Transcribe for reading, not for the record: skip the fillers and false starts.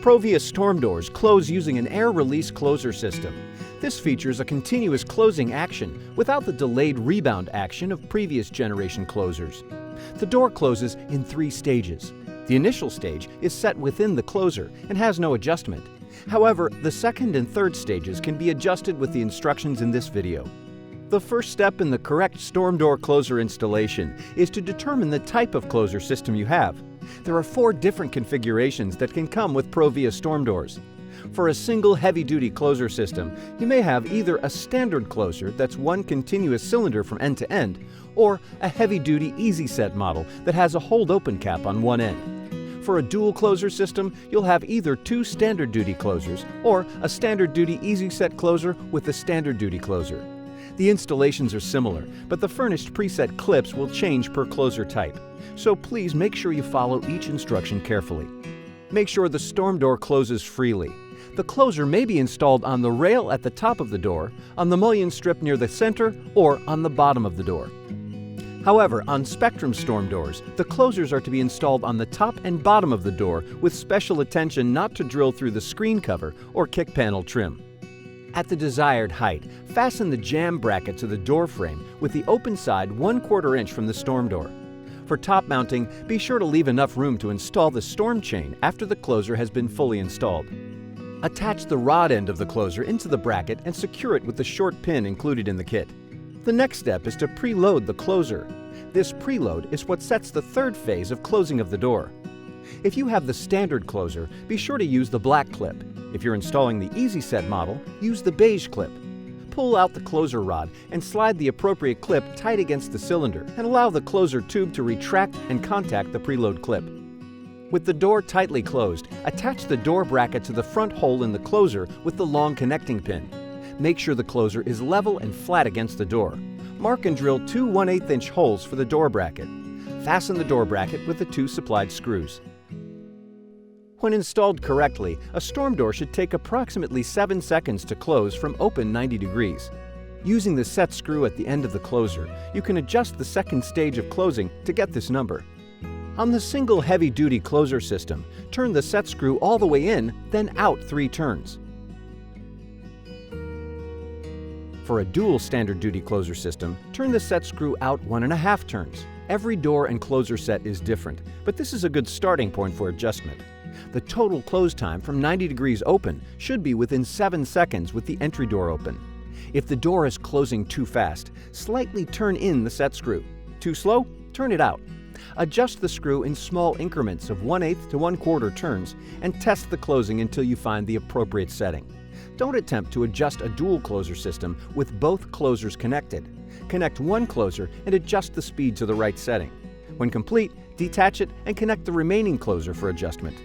ProVia storm doors close using an air release closer system. This features a continuous closing action without the delayed rebound action of previous generation closers. The door closes in 3 stages. The initial stage is set within the closer and has no adjustment. However, the second and third stages can be adjusted with the instructions in this video. The first step in the correct storm door closer installation is to determine the type of closer system you have. There are 4 different configurations that can come with ProVia storm doors. For a single heavy-duty closer system, you may have either a standard closer that's one continuous cylinder from end to end, or a heavy-duty easy set model that has a hold-open cap on one end. For a dual closer system, you'll have either 2 standard duty closers or a standard duty easy set closer with a standard duty closer. The installations are similar, but the furnished preset clips will change per closer type, so please make sure you follow each instruction carefully. Make sure the storm door closes freely. The closer may be installed on the rail at the top of the door, on the mullion strip near the center, or on the bottom of the door. However, on Spectrum storm doors, the closers are to be installed on the top and bottom of the door with special attention not to drill through the screen cover or kick panel trim. At the desired height, fasten the jamb bracket to the door frame with the open side 1/4 inch from the storm door. For top mounting, be sure to leave enough room to install the storm chain after the closer has been fully installed. Attach the rod end of the closer into the bracket and secure it with the short pin included in the kit. The next step is to preload the closer. This preload is what sets the third phase of closing of the door. If you have the standard closer, be sure to use the black clip. If you're installing the Easy Set model, use the beige clip. Pull out the closer rod and slide the appropriate clip tight against the cylinder and allow the closer tube to retract and contact the preload clip. With the door tightly closed, attach the door bracket to the front hole in the closer with the long connecting pin. Make sure the closer is level and flat against the door. Mark and drill 2 1/8 inch holes for the door bracket. Fasten the door bracket with the 2 supplied screws. When installed correctly, a storm door should take approximately 7 seconds to close from open 90 degrees. Using the set screw at the end of the closer, you can adjust the second stage of closing to get this number. On the single heavy-duty closer system, turn the set screw all the way in, then out 3 turns. For a dual standard duty closer system, turn the set screw out 1.5 turns. Every door and closer set is different, but this is a good starting point for adjustment. The total close time from 90 degrees open should be within 7 seconds with the entry door open. If the door is closing too fast, slightly turn in the set screw. Too slow? Turn it out. Adjust the screw in small increments of 1/8 to 1/4 turns and test the closing until you find the appropriate setting. Don't attempt to adjust a dual closer system with both closers connected. Connect one closer and adjust the speed to the right setting. When complete, detach it and connect the remaining closer for adjustment.